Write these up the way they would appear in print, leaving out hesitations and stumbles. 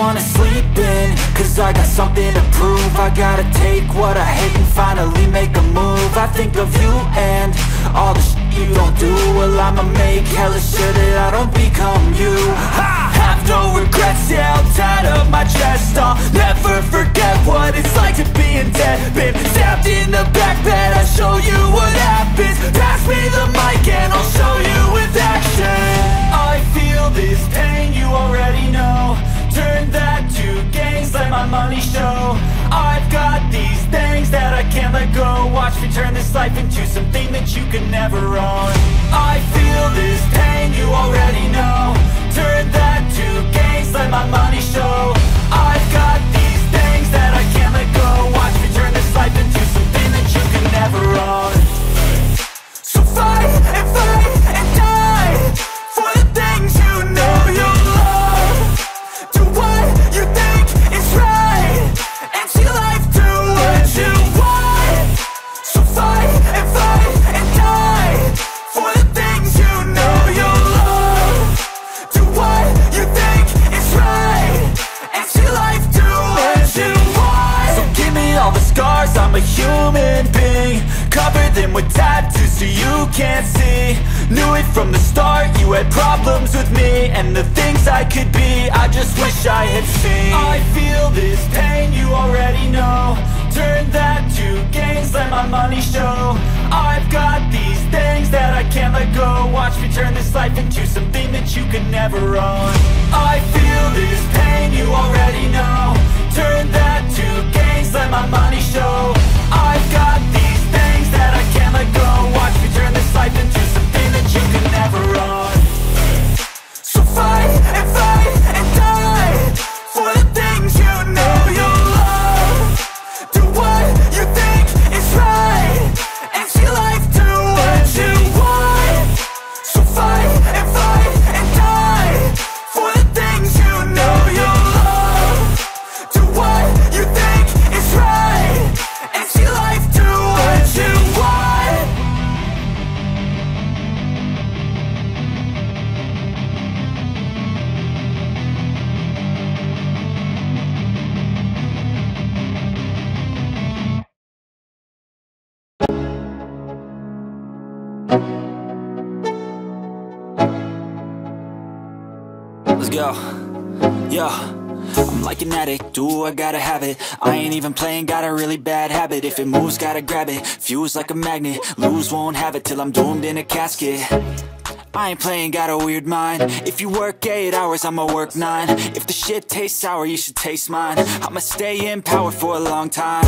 wanna sleep in, cause I got something to prove. I gotta take what I hate and finally make a move. I think of you and all the shit you don't do. Well, I'ma make hella sure that I don't become you. I have no regrets, yeah, I'll tie up my chest. I'll never forget what it's like to be in debt. Been stabbed in the back bed, I'll show you what happens. Pass me the mic and I'll show you with action. I feel this pain, you already know. Turn that to gains, let my money show. I've got these things that I can't let go. Watch me turn this life into something that you can never own. I feel this pain, you already know. Turn that to gains, let my money show. I've got these things that I can't let go. Watch me turn this life into something that you can never own. So fight and die for the things you know you love. Do what you think is right and see life do what you want. So fight and die for the things you know you love. Do what you think is right and see life do what you want. So give me all the scars, I'm a human being. Cover them with tattoos so you can't see. Knew it from the start, you had problems with me and the things I could be, I just wish I had seen. I feel this pain, you already know. Turn that to gains, let my money show. I've got these things that I can't let go. Watch me turn this life into something that you can never own. I feel this pain, you already know. Turn that to gains, let my money show. I've got these things that I can't let go. Watch me turn this life into something that you can never own. So fight and die for the things you know you love. Do what you think is right and see life do what you want. So fight and die for the things you know you love. Do what you think is right and see life do what you want. Let's go. Yo, I'm like an addict, do I gotta have it. I ain't even playing, got a really bad habit. If it moves, gotta grab it, fuse like a magnet. Lose, won't have it till I'm doomed in a casket. I ain't playing, got a weird mind. If you work 8 hours, I'ma work 9. If the shit tastes sour, you should taste mine. I'ma stay in power for a long time.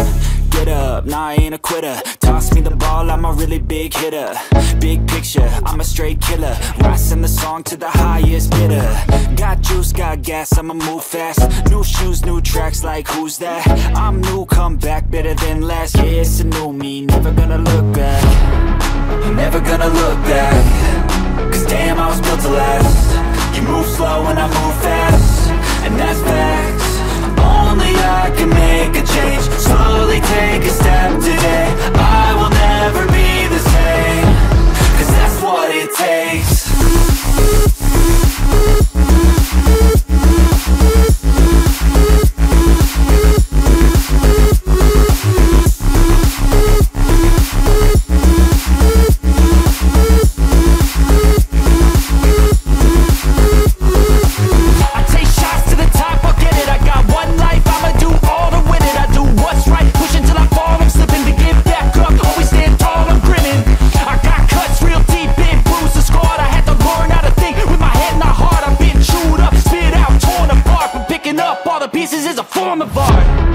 Get up, nah, I ain't a quitter. Toss me the ball, I'm a really big hitter. Big picture, I'm a straight killer. Rising the song to the highest bidder. Got juice, got gas, I'ma move fast. New shoes, new tracks, like who's that? I'm new, come back, better than last. Yeah, it's a new me, never gonna look back. Never gonna look back. Cause damn, I was built to last. You move slow and I move fast, and that's facts. Only I can make a change. Slowly take a step today. I will never be the same, cause that's what it takes. Pieces is a form of art.